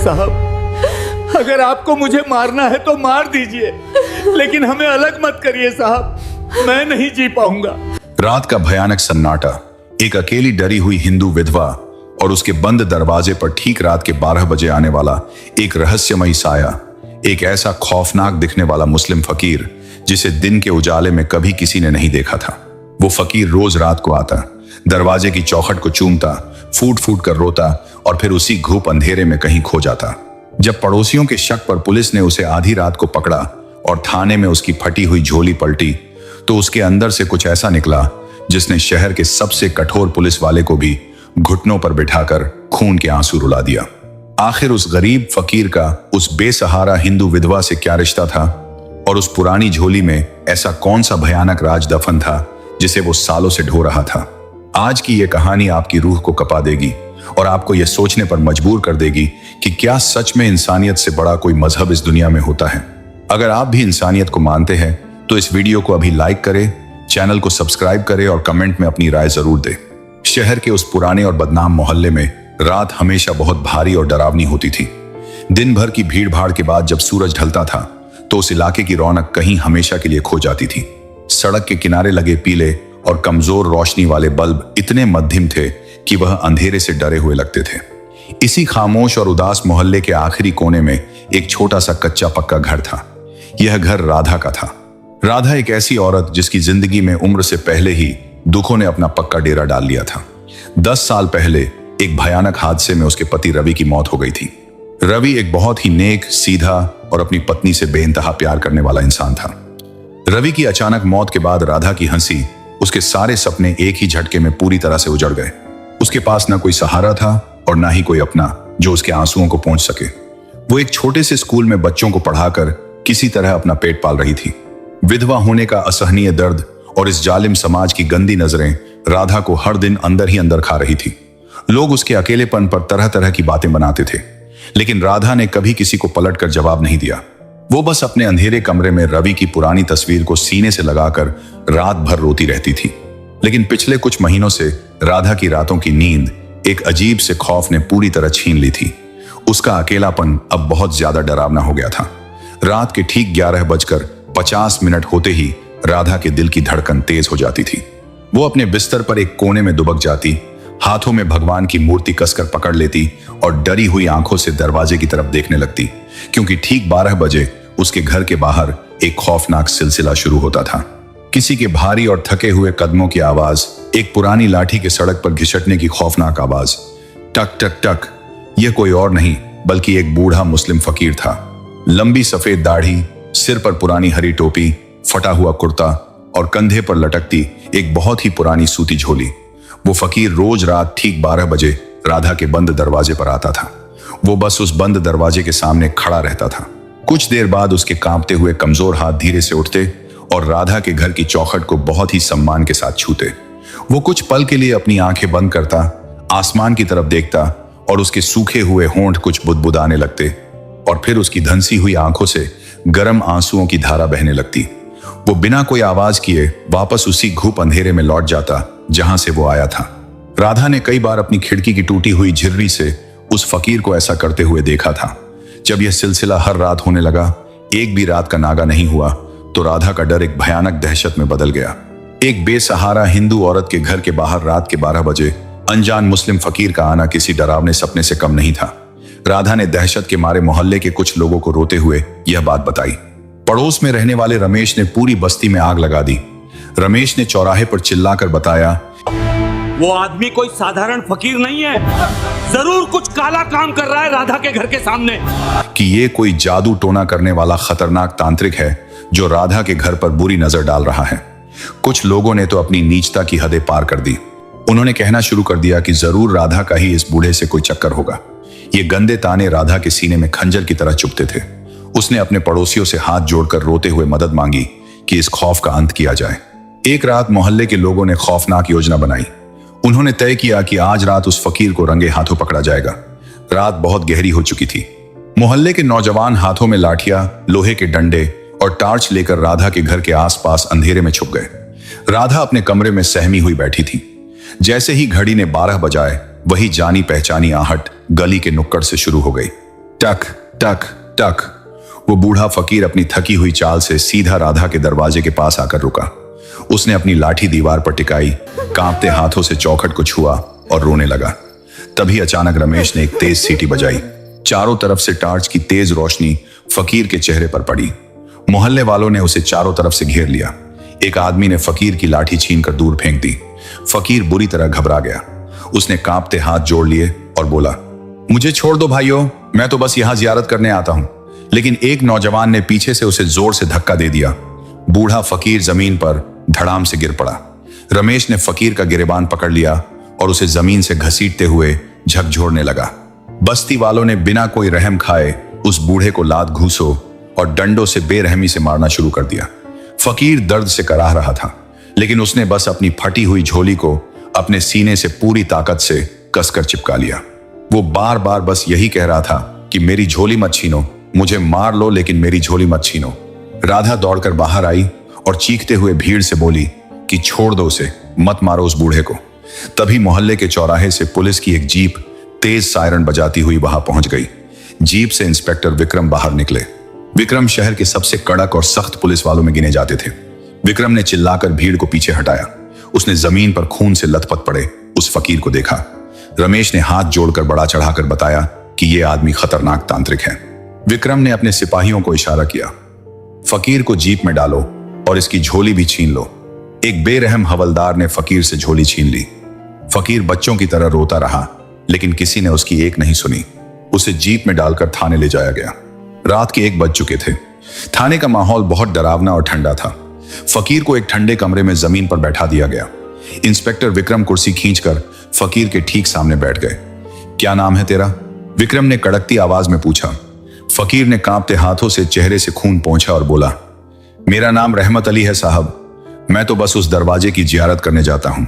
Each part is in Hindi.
साहब, अगर आपको मुझे मारना है तो मार दीजिए, लेकिन हमें अलग मत करिए साहब, मैं नहीं जी पाऊंगा। रात का भयानक सन्नाटा, एक अकेली डरी हुई हिंदू विधवा और उसके बंद दरवाजे पर ठीक रात के 12 बजे आने वाला एक रहस्यमयी साया, एक ऐसा खौफनाक दिखने वाला मुस्लिम फकीर जिसे दिन के उजाले में कभी किसी ने नहीं देखा था। वो फकीर रोज रात को आता, दरवाजे की चौखट को चूमता, फूट फूट कर रोता और फिर उसी घूप अंधेरे में कहीं खो जाता। जब पड़ोसियों के शक पर पुलिस ने उसे आधी रात को पकड़ा और थाने में उसकी फटी हुई झोली पलटी, तो उसके अंदर से कुछ ऐसा निकला जिसने शहर के सबसे कठोर पुलिस वाले को भी घुटनों पर बिठाकर खून के आंसू रुला दिया। आखिर उस गरीब फकीर का उस बेसहारा हिंदू विधवा से क्या रिश्ता था, और उस पुरानी झोली में ऐसा कौन सा भयानक राज दफन था जिसे वो सालों से ढो रहा था। आज की ये कहानी आपकी रूह को कपा देगी और आपको यह सोचने पर मजबूर कर देगी कि क्या सच में इंसानियत से बड़ा कोई मजहब इस दुनिया में होता है। अगर आप भी इंसानियत को मानते हैं तो इस वीडियो को अभी लाइक करें, चैनल को सब्सक्राइब करें और कमेंट में अपनी राय जरूर दें। शहर के उस पुराने और बदनाम मोहल्ले में रात हमेशा बहुत भारी और डरावनी होती थी। दिन भर की भीड़ भाड़ के बाद जब सूरज ढलता था तो उस इलाके की रौनक कहीं हमेशा के लिए खो जाती थी। सड़क के किनारे लगे पीले और कमजोर रोशनी वाले बल्ब इतने मध्यम थे कि वह अंधेरे से डरे हुए लगते थे। इसी खामोश और उदास मोहल्ले के आखिरी कोने में एक छोटा सा कच्चा पक्का घर था। यह घर राधा का था। राधा एक ऐसी औरत जिसकी जिंदगी में उम्र से पहले ही दुखों ने अपना पक्का डेरा डाल लिया था। 10 साल पहले एक भयानक हादसे में उसके पति रवि की मौत हो गई थी। रवि एक बहुत ही नेक, सीधा और अपनी पत्नी से बेइंतहा प्यार करने वाला इंसान था। रवि की अचानक मौत के बाद राधा की हंसी, उसके सारे सपने एक ही झटके में पूरी तरह से उजड़ गए। उसके पास न कोई सहारा था और ना ही कोई अपना जो उसके आंसुओं को पहुंच सके। वो एक छोटे से स्कूल में बच्चों को पढ़ाकर किसी तरह अपना पेट पाल रही थी। विधवा होने का असहनीय दर्द और इस जालिम समाज की गंदी नजरें राधा को हर दिन अंदर ही अंदर खा रही थी। लोग उसके अकेलेपन पर तरह तरह की बातें बनाते थे, लेकिन राधा ने कभी किसी को पलटकर जवाब नहीं दिया। वो बस अपने अंधेरे कमरे में रवि की पुरानी तस्वीर को सीने से लगाकर रात भर रोती रहती थी। लेकिन पिछले कुछ महीनों से राधा की रातों की नींद एक अजीब से खौफ ने पूरी तरह छीन ली थी। उसका अकेलापन अब बहुत ज्यादा डरावना हो गया था। रात के ठीक 11:50 होते ही राधा के दिल की धड़कन तेज हो जाती थी। वो अपने बिस्तर पर एक कोने में दुबक जाती, हाथों में भगवान की मूर्ति कसकर पकड़ लेती और डरी हुई आंखों से दरवाजे की तरफ देखने लगती, क्योंकि ठीक 12 बजे उसके घर के बाहर एक खौफनाक सिलसिला शुरू होता था। किसी के भारी और थके हुए कदमों की आवाज, एक पुरानी लाठी के सड़क पर घिसटने की खौफनाक आवाज, टक टक टक। यह कोई और नहीं बल्कि एक बूढ़ा मुस्लिम फकीर था। लंबी सफेद दाढ़ी, सिर पर पुरानी हरी टोपी, फटा हुआ कुर्ता और कंधे पर लटकती एक बहुत ही पुरानी सूती झोली। वो फकीर रोज रात ठीक 12 बजे राधा के बंद दरवाजे पर आता था। वो बस उस बंद दरवाजे के सामने खड़ा रहता था। कुछ देर बाद उसके कांपते हुए कमजोर हाथ धीरे से उठते और राधा के घर की चौखट को बहुत ही सम्मान के साथ छूते। वो कुछ पल के लिए अपनी आंखें बंद करता, आसमान की तरफ देखता और उसके सूखे हुए होंठ कुछ बुदबुदाने लगते और फिर उसकी धंसी हुई आंखों से गर्म आंसुओं की धारा बहने लगती। वो बिना कोई आवाज किए वापस उसी घुप अंधेरे में लौट जाता जहां से वो आया था। राधा ने कई बार अपनी खिड़की की टूटी हुई झिर्री से उस फकीर को ऐसा करते हुए देखा था। जब यह सिलसिला हर रात होने लगा, एक भी रात का नागा नहीं हुआ, तो राधा का डर एक भयानक दहशत में बदल गया। एक बेसहारा हिंदू औरत के घर के बाहर रात के 12 बजे अनजान मुस्लिम फकीर का आना किसी डरावने सपने से कम नहीं था। राधा ने दहशत के मारे मोहल्ले के कुछ लोगों को रोते हुए यह बात बताई। पड़ोस में रहने वाले रमेश ने पूरी बस्ती में आग लगा दी। रमेश ने चौराहे पर चिल्लाकर बताया, वो आदमी कोई साधारण फकीर नहीं है, जरूर कुछ काला काम कर रहा है राधा के घर के सामने। कि ये कोई जादू टोना करने वाला खतरनाक तांत्रिक है जो राधा के घर पर बुरी नजर डाल रहा है। कुछ लोगों ने तो अपनी नीचता की हदें पार कर दी। उन्होंने कहना शुरू कर दिया कि जरूर राधा का ही इस बूढ़े से कोई चक्कर होगा। ये गंदे ताने राधा के सीने में खंजर की तरह चुभते थे। उसने अपने पड़ोसियों से हाथ जोड़कर रोते हुए मदद मांगी कि इस खौफ का अंत किया जाए। एक रात मोहल्ले के लोगों ने खौफनाक योजना बनाई। उन्होंने तय किया कि आज रात उस फकीर को रंगे हाथों पकड़ा जाएगा। रात बहुत गहरी हो चुकी थी। मोहल्ले के नौजवान हाथों में लाठियां, लोहे के डंडे और टार्च लेकर राधा के घर के आसपास अंधेरे में छुप गए। राधा अपने कमरे में सहमी हुई बैठी थी। जैसे ही घड़ी ने 12 बजाए, वही जानी पहचानी आहट गली के नुक्कड़ से शुरू हो गई। टक टक टक। वो बूढ़ा फकीर अपनी थकी हुई चाल से सीधा राधा के दरवाजे के पास आकर रुका। उसने अपनी लाठी दीवार पर टिकाई, कांपते हाथों से चौखट को छुआ और रोने लगा। तभी अचानक रमेश ने एक तेज सीटी बजाई। चारों तरफ से टार्च की तेज रोशनी फकीर के चेहरे पर पड़ी। मोहल्ले वालों ने उसे चारों तरफ से घेर लिया। एक आदमी ने फकीर की लाठी छीनकर दूर फेंक दी। फकीर बुरी तरह घबरा गया। उसने कांपते हाथ जोड़ लिए और बोला, मुझे छोड़ दो भाइयों, मैं तो बस यहां जियारत करने आता हूं। लेकिन एक नौजवान ने पीछे से उसे जोर से धक्का दे दिया। बूढ़ा फकीर जमीन पर धड़ाम से गिर पड़ा। रमेश ने फकीर का गिरेबान पकड़ लिया और उसे जमीन से घसीटते हुए झकझोरने लगा। बस्ती वालों ने बिना कोई रहम खाए उस बूढ़े को लात घूंसों और डंडों से बेरहमी से मारना शुरू कर दिया। फकीर दर्द से कराह रहा था, लेकिन उसने बस अपनी फटी हुई झोली को अपने सीने से पूरी ताकत से कसकर चिपका लिया। वो बार बार बस यही कह रहा था कि मेरी झोली मत छीनो, मुझे मार लो लेकिन मेरी झोली मत छीनो। राधा दौड़कर बाहर आई और चीखते हुए भीड़ से बोली कि छोड़ दो उसे, मत मारो उस बूढ़े को। तभी मोहल्ले के चौराहे से पुलिस की एक जीप तेज सायरन बजाती हुई वहां पहुंच गई। जीप से इंस्पेक्टर विक्रम बाहर निकले। विक्रम शहर के सबसे कड़क और सख्त पुलिस वालों में गिने जाते थे। विक्रम ने चिल्लाकर भीड़ को पीछे हटाया। उसने जमीन पर खून से लथपथ पड़े उस फकीर को देखा। रमेश ने हाथ जोड़कर बड़ा चढ़ाकर बताया कि यह आदमी खतरनाक तांत्रिक है। विक्रम ने अपने सिपाहियों को इशारा किया, फकीर को जीप में डालो और इसकी झोली भी छीन लो। एक बेरहम हवलदार ने फकीर से झोली छीन ली। फकीर बच्चों की तरह रोता रहा, लेकिन किसी ने उसकी एक नहीं सुनी। उसे जीप में डालकर थाने ले जाया गया। रात के 1 बज चुके थे। थाने का माहौल बहुत डरावना और ठंडा था। फकीर को एक ठंडे कमरे में जमीन पर बैठा दिया गया। इंस्पेक्टर विक्रम कुर्सी खींचकर फकीर के ठीक सामने बैठ गए। क्या नाम है तेरा? विक्रम ने कड़कती आवाज में पूछा। फकीर ने कांपते हाथों से चेहरे से खून पोंछा और बोला, मेरा नाम रहमत अली है साहब, मैं तो बस उस दरवाजे की जियारत करने जाता हूं।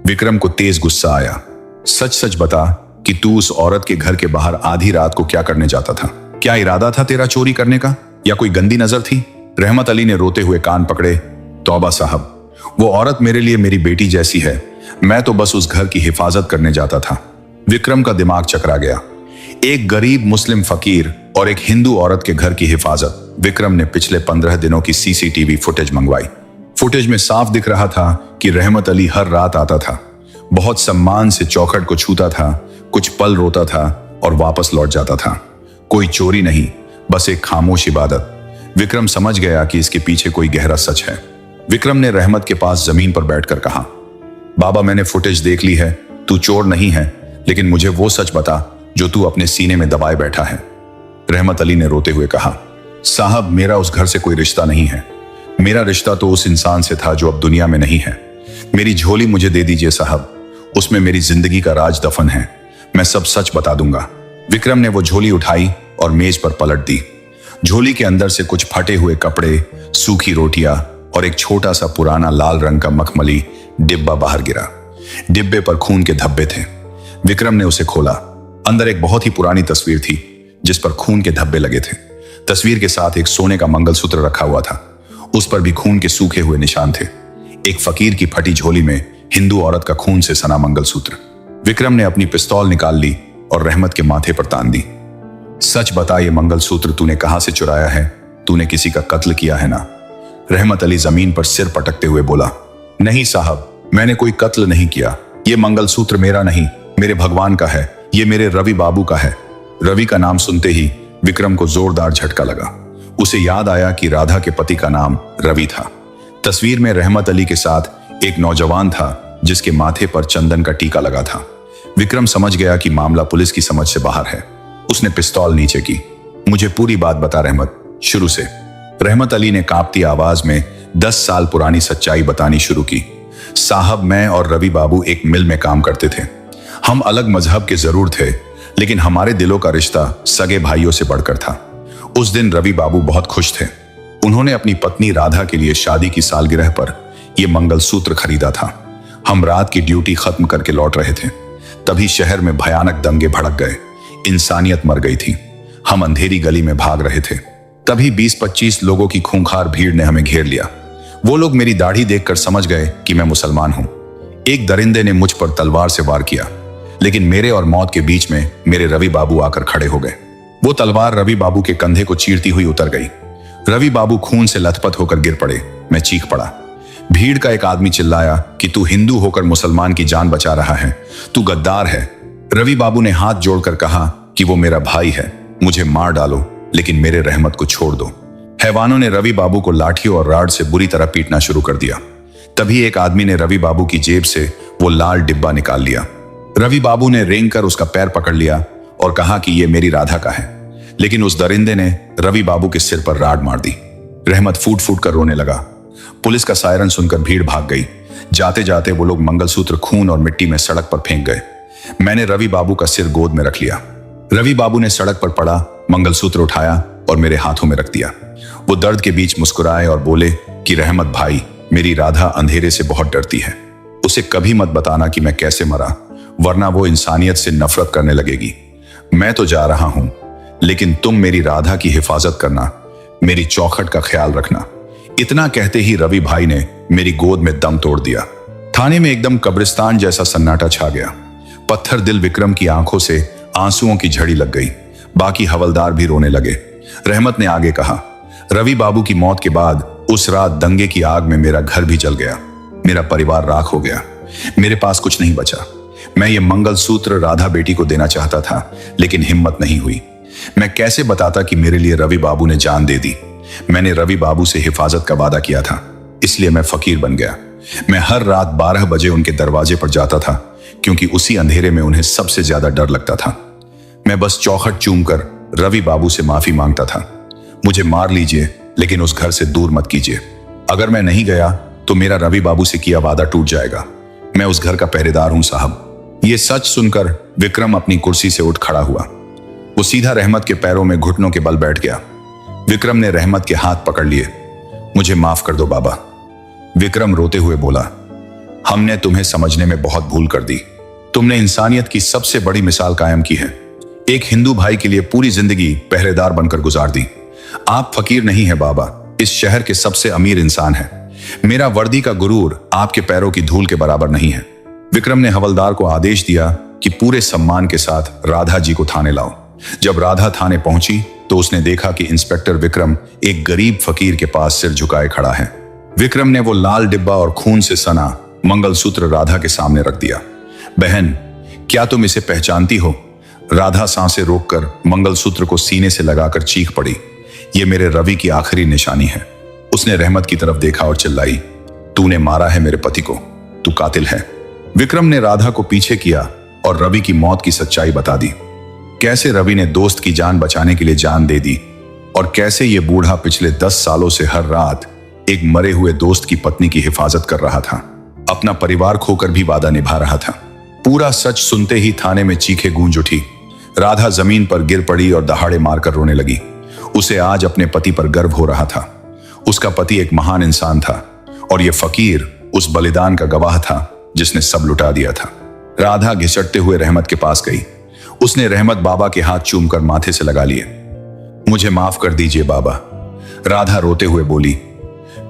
विक्रम को तेज गुस्सा आया। सच सच बता कि तू उस औरत के घर के बाहर आधी रात को क्या करने जाता था? क्या इरादा था तेरा चोरी करने का, या कोई गंदी नजर थी? रहमत अली ने रोते हुए कान पकड़े। तौबा साहब, वो औरत मेरे लिए मेरी बेटी जैसी है, मैं तो बस उस घर की हिफाजत करने जाता था। विक्रम का दिमाग चकरा गया। एक गरीब मुस्लिम फकीर और एक हिंदू औरत के घर की हिफाजत। विक्रम ने पिछले 15 दिनों की सीसीटीवी फुटेज मंगवाई। फुटेज में साफ दिख रहा था कि रहमत अली हर रात आता था, बहुत सम्मान से चौखट को छूता था, कुछ पल रोता था और वापस लौट जाता था। कोई चोरी नहीं, बस एक खामोश इबादत। विक्रम समझ गया कि इसके पीछे कोई गहरा सच है। विक्रम ने रहमत के पास जमीन पर बैठकर कहा, बाबा मैंने फुटेज देख ली है, तू चोर नहीं है, लेकिन मुझे वो सच बता जो तू अपने सीने में दबाए बैठा है। रहमत अली ने रोते हुए कहा, साहब मेरा उस घर से कोई रिश्ता नहीं है। मेरा रिश्ता तो उस इंसान से था जो अब दुनिया में नहीं है। मेरी झोली मुझे दे दीजिए साहब, उसमें मेरी जिंदगी का राज दफन है, मैं सब सच बता दूंगा। विक्रम ने वो झोली उठाई और मेज पर पलट दी। झोली के अंदर से कुछ फटे हुए कपड़े, सूखी रोटियां और एक छोटा सा पुराना लाल रंग का मखमली डिब्बा बाहर गिरा। डिब्बे पर खून के धब्बे थे। विक्रम ने उसे खोला। अंदर एक बहुत ही पुरानी तस्वीर थी जिस पर खून के धब्बे लगे थे। तस्वीर के साथ एक सोने का मंगलसूत्र रखा हुआ था, उस पर भी खून के सूखे हुए निशान थे। एक फकीर की फटी झोली में हिंदू औरत का खून से सना मंगलसूत्र। विक्रम ने अपनी पिस्तौल निकाल ली और रहमत के माथे पर तान दी। सच बता, ये मंगलसूत्र तूने कहां से चुराया है? तूने किसी का कत्ल किया है ना? रहमत अली जमीन पर सिर पटकते हुए बोला, नहीं साहब, मैंने कोई कत्ल नहीं किया। ये मंगलसूत्र मेरा नहीं, मेरे भगवान का है, ये मेरे रवि बाबू का है। रवि का नाम सुनते ही विक्रम को जोरदार झटका लगा। उसे याद आया कि राधा के पति का नाम रवि था। तस्वीर में रहमत अली के साथ एक नौजवान था जिसके माथे पर चंदन का टीका लगा था। विक्रम समझ गया कि मामला पुलिस की समझ से बाहर है। उसने पिस्तौल नीचे की। मुझे पूरी बात बता रहमत, शुरू से। रहमत अली ने कांपती आवाज में 10 साल पुरानी सच्चाई बतानी शुरू की। साहब, मैं और रवि बाबू एक मिल में काम करते थे। हम अलग मजहब के जरूर थे, लेकिन हमारे दिलों का रिश्ता सगे भाइयों से बढ़कर था। उस दिन रवि बाबू बहुत खुश थे। उन्होंने अपनी पत्नी राधा के लिए शादी की सालगिरह पर यह मंगलसूत्र खरीदा था। हम रात की ड्यूटी खत्म करके लौट रहे थे, तभी शहर में भयानक दंगे भड़क गए। इंसानियत मर गई थी। हम अंधेरी गली में भाग रहे थे, तभी 20-25 लोगों की खूंखार भीड़ ने हमें घेर लिया। वो लोग मेरी दाढ़ी देखकर समझ गए कि मैं मुसलमान हूं। एक दरिंदे ने मुझ पर तलवार से वार किया, लेकिन मेरे और मौत के बीच में मेरे रवि बाबू आकर खड़े हो गए। वो तलवार रवि बाबू के कंधे को चीरती हुई उतर गई। रवि बाबू खून से लथपथ होकर गिर पड़े। मैं चीख पड़ा। भीड़ का एक आदमी चिल्लाया कि तू हिंदू होकर मुसलमान की जान बचा रहा है, तू गद्दार है। रवि बाबू ने हाथ जोड़कर कहा कि वो मेरा भाई है, मुझे मार डालो लेकिन मेरे रहमत को छोड़ दो। हैवानों ने रवि बाबू को लाठियों और राड से बुरी तरह पीटना शुरू कर दिया। तभी एक आदमी ने रवि बाबू की जेब से वो लाल डिब्बा निकाल लिया। रवि बाबू ने रेंग कर उसका पैर पकड़ लिया और कहा कि ये मेरी राधा का है, लेकिन उस दरिंदे ने रवि बाबू के सिर पर राड मार दी। रहमत फूट फूट कर रोने लगा। पुलिस का सायरन सुनकर भीड़ भाग गई। जाते जाते वो लोग मंगलसूत्र खून और मिट्टी में सड़क पर फेंक गए। मैंने रवि बाबू का सिर गोद में रख लिया। रवि बाबू ने सड़क पर पड़ा मंगलसूत्र उठाया और मेरे हाथों में रख दिया। वो दर्द के बीच मुस्कुराए और बोले कि रहमत भाई, मेरी राधा अंधेरे से बहुत डरती है, उसे कभी मत बताना कि मैं कैसे मरा, वरना वो इंसानियत से नफरत करने लगेगी। मैं तो जा रहा हूं, लेकिन तुम मेरी राधा की हिफाजत करना, मेरी चौखट का ख्याल रखना। इतना कहते ही रवि भाई ने मेरी गोद में दम तोड़ दिया। थाने में एकदम कब्रिस्तान जैसा सन्नाटा छा गया। पत्थर दिल विक्रम की आंखों से आंसुओं की झड़ी लग गई। बाकी हवलदार भी रोने लगे। रहमत ने आगे कहा, रवि बाबू की मौत के बाद उस रात दंगे की आग में मेरा घर भी जल गया, मेरा परिवार राख हो गया, मेरे पास कुछ नहीं बचा। मैं ये मंगलसूत्र राधा बेटी को देना चाहता था, लेकिन हिम्मत नहीं हुई। मैं कैसे बताता कि मेरे लिए रवि बाबू ने जान दे दी। मैंने रवि बाबू से हिफाजत का वादा किया था, इसलिए मैं फकीर बन गया। मैं हर रात 12 बजे उनके दरवाजे पर जाता था, क्योंकि उसी अंधेरे में उन्हें सबसे ज्यादा डर लगता था। मैं बस चौखट चूमकर रवि बाबू से माफी मांगता था, मुझे मार लीजिए लेकिन उस घर से दूर मत कीजिए। अगर मैं नहीं गया तो मेरा रवि बाबू से किया वादा टूट जाएगा। मैं उस घर का पहरेदार हूं साहब। ये सच सुनकर विक्रम अपनी कुर्सी से उठ खड़ा हुआ। वो सीधा रहमत के पैरों में घुटनों के बल बैठ गया। विक्रम ने रहमत के हाथ पकड़ लिए। मुझे माफ कर दो बाबा, विक्रम रोते हुए बोला। हमने तुम्हें समझने में बहुत भूल कर दी। तुमने इंसानियत की सबसे बड़ी मिसाल कायम की है। एक हिंदू भाई के लिए पूरी जिंदगी पहरेदार बनकर गुजार दी। आप फकीर नहीं है बाबा, इस शहर के सबसे अमीर इंसान हैं। मेरा वर्दी का गुरूर आपके पैरों की धूल के बराबर नहीं है। विक्रम ने हवलदार को आदेश दिया कि पूरे सम्मान के साथ राधा जी को थाने लाओ। जब राधा थाने पहुंची तो उसने देखा कि इंस्पेक्टर विक्रम एक गरीब फकीर के पास सिर झुकाए खड़ा है। विक्रम ने वो लाल डिब्बा और खून से सना मंगलसूत्र राधा के सामने रख दिया। बहन, क्या तुम इसे पहचानती हो? राधा सांसें रोककर मंगलसूत्र को सीने से लगाकर चीख पड़ी। ये मेरे रवि की आखिरी निशानी है। उसने रहमत की तरफ देखा और चिल्लाई, तूने मारा है मेरे पति को, तू कातिल है। विक्रम ने राधा को पीछे किया और रवि की मौत की सच्चाई बता दी। कैसे रवि ने दोस्त की जान बचाने के लिए जान दे दी और कैसे ये बूढ़ा पिछले 10 सालों से हर रात एक मरे हुए दोस्त की पत्नी की हिफाजत कर रहा था। अपना परिवार खोकर भी वादा निभा रहा था। पूरा सच सुनते ही थाने में चीखें गूंज उठी। राधा जमीन पर गिर पड़ी और दहाड़े मारकर रोने लगी। उसे आज अपने पति पर गर्व हो रहा था। उसका पति एक महान इंसान था और यह फकीर उस बलिदान का गवाह था जिसने सब लुटा दिया था। राधा घिसटते हुए रहमत के पास गई। उसने रहमत बाबा के हाथ चूमकर माथे से लगा लिए। मुझे माफ कर दीजिए बाबा, राधा रोते हुए बोली।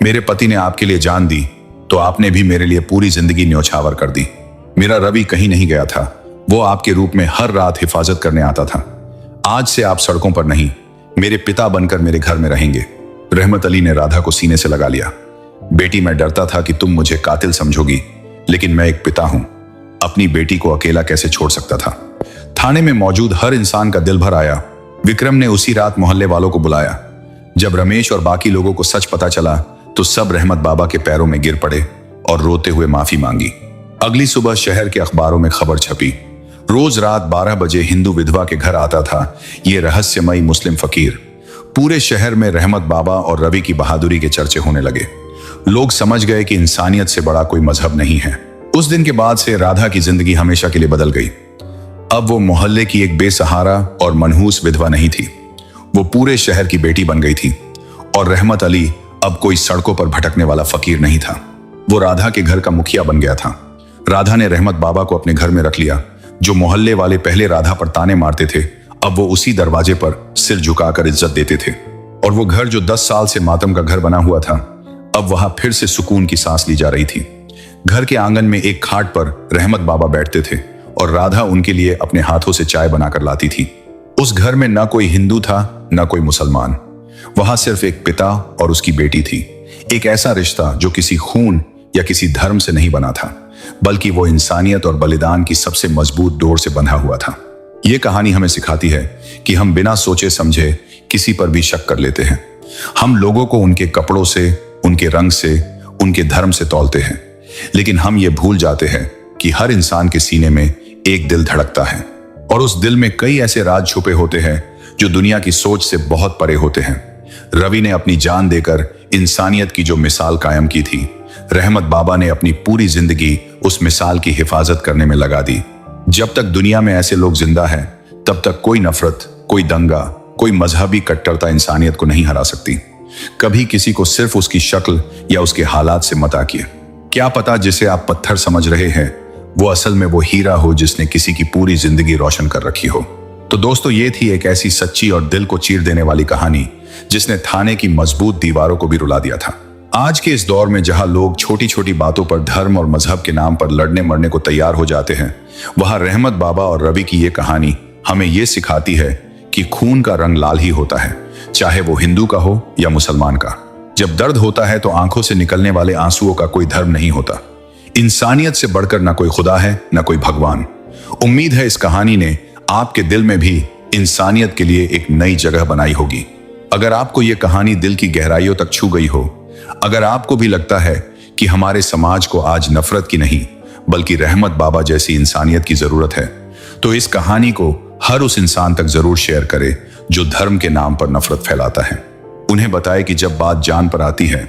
मेरे पति ने आपके लिए जान दी तो आपने भी मेरे लिए पूरी जिंदगी न्यौछावर कर दी। मेरा रवि कहीं नहीं गया था, वो आपके रूप में हर रात हिफाजत करने आता था। आज से आप सड़कों पर नहीं, मेरे पिता बनकर मेरे घर में रहेंगे। रहमत अली ने राधा को सीने से लगा लिया। बेटी, मैं डरता था कि तुम मुझे कातिल समझोगी, लेकिन मैं एक पिता हूं, अपनी बेटी को अकेला कैसे छोड़ सकता था। थाने में मौजूद हर इंसान का दिल भर आया। विक्रम ने उसी रात मोहल्ले वालों को बुलाया। जब रमेश और बाकी लोगों को सच पता चला तो सब रहमत बाबा के पैरों में गिर पड़े और रोते हुए माफी मांगी। अगली सुबह शहर के अखबारों में खबर छपी। रोज रात 12 बजे हिंदू विधवा के घर आता था ये रहस्यमयी मुस्लिम फकीर। पूरे शहर में रहमत बाबा और रवि की बहादुरी के चर्चे होने लगे। लोग समझ गए कि इंसानियत से बड़ा कोई मजहब नहीं है। उस दिन के बाद से राधा की जिंदगी हमेशा के लिए बदल गई। अब वो मोहल्ले की एक बेसहारा और मनहूस विधवा नहीं थी, वो पूरे शहर की बेटी बन गई थी। और रहमत अली अब कोई सड़कों पर भटकने वाला फकीर नहीं था, वो राधा के घर का मुखिया बन गया था। राधा ने रहमत बाबा को अपने घर में रख लिया। जो मोहल्ले वाले पहले राधा पर ताने मारते थे, अब वो उसी दरवाजे पर सिर झुकाकर इज्जत देते थे। और वो घर जो 10 साल से मातम का घर बना हुआ था, अब वहां फिर से सुकून की सांस ली जा रही थी। घर के आंगन में एक खाट पर रहमत बाबा बैठते थे और राधा उनके लिए अपने हाथों से चाय बनाकर लाती थी। उस घर में ना कोई हिंदू था ना कोई मुसलमान। वहां सिर्फ एक पिता और उसकी बेटी थी। एक ऐसा रिश्ता जो किसी खून या किसी धर्म से नहीं बना था, बल्कि वो इंसानियत और बलिदान की सबसे मजबूत डोर से बंधा हुआ था। ये कहानी हमें सिखाती है कि हम बिना सोचे समझे किसी पर भी शक कर लेते हैं। हम लोगों को उनके कपड़ों से, उनके रंग से, उनके धर्म से तौलते हैं, लेकिन हम ये भूल जाते हैं कि हर इंसान के सीने में एक दिल धड़कता है और उस दिल में कई ऐसे राज छुपे होते हैं जो दुनिया की सोच से बहुत परे होते हैं। रवि ने अपनी जान देकर इंसानियत की जो मिसाल कायम की थी, रहमत बाबा ने अपनी पूरी जिंदगी उस मिसाल की हिफाजत करने में लगा दी। जब तक दुनिया में ऐसे लोग जिंदा हैं, तब तक कोई नफरत, कोई दंगा, कोई मजहबी कट्टरता इंसानियत को नहीं हरा सकती। कभी किसी को सिर्फ उसकी शक्ल या उसके हालात से मत आकिए। क्या पता जिसे आप पत्थर समझ रहे हैं वो असल में वो हीरा हो जिसने किसी की पूरी जिंदगी रोशन कर रखी हो। तो दोस्तों, ये थी एक ऐसी सच्ची और दिल को चीर देने वाली कहानी जिसने थाने की मजबूत दीवारों को भी रुला दिया था। आज के इस दौर में जहां लोग छोटी छोटी बातों पर धर्म और मजहब के नाम पर लड़ने मरने को तैयार हो जाते हैं, वहां रहमत बाबा और रवि की ये कहानी हमें ये सिखाती है कि खून का रंग लाल ही होता है, चाहे वो हिंदू का हो या मुसलमान का। जब दर्द होता है तो आंखों से निकलने वाले आंसुओं का कोई धर्म नहीं होता। इंसानियत से बढ़कर ना कोई खुदा है ना कोई भगवान। उम्मीद है इस कहानी ने आपके दिल में भी इंसानियत के लिए एक नई जगह बनाई होगी। अगर आपको ये कहानी दिल की गहराइयों तक छू गई हो, अगर आपको भी लगता है कि हमारे समाज को आज नफरत की नहीं बल्कि रहमत बाबा जैसी इंसानियत की जरूरत है, तो इस कहानी को हर उस इंसान तक जरूर शेयर करें जो धर्म के नाम पर नफरत फैलाता है। उन्हें बताएं कि जब बात जान पर आती है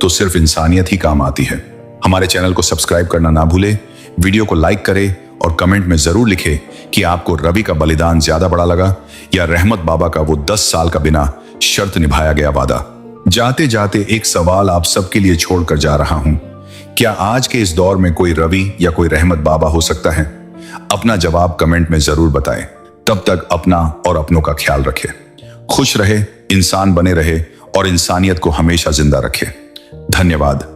तो सिर्फ इंसानियत ही काम आती है। हमारे चैनल को सब्सक्राइब करना ना भूलें, वीडियो को लाइक करें और कमेंट में जरूर लिखें कि आपको रवि का बलिदान ज्यादा बड़ा लगा या रहमत बाबा का वो 10 साल का बिना शर्त निभाया गया वादा। जाते जाते एक सवाल आप सबके लिए छोड़कर जा रहा हूं, क्या आज के इस दौर में कोई रवि या कोई रहमत बाबा हो सकता है? अपना जवाब कमेंट में जरूर बताएं। तब तक अपना और अपनों का ख्याल रखें, खुश रहे, इंसान बने रहे और इंसानियत को हमेशा जिंदा रखें। धन्यवाद।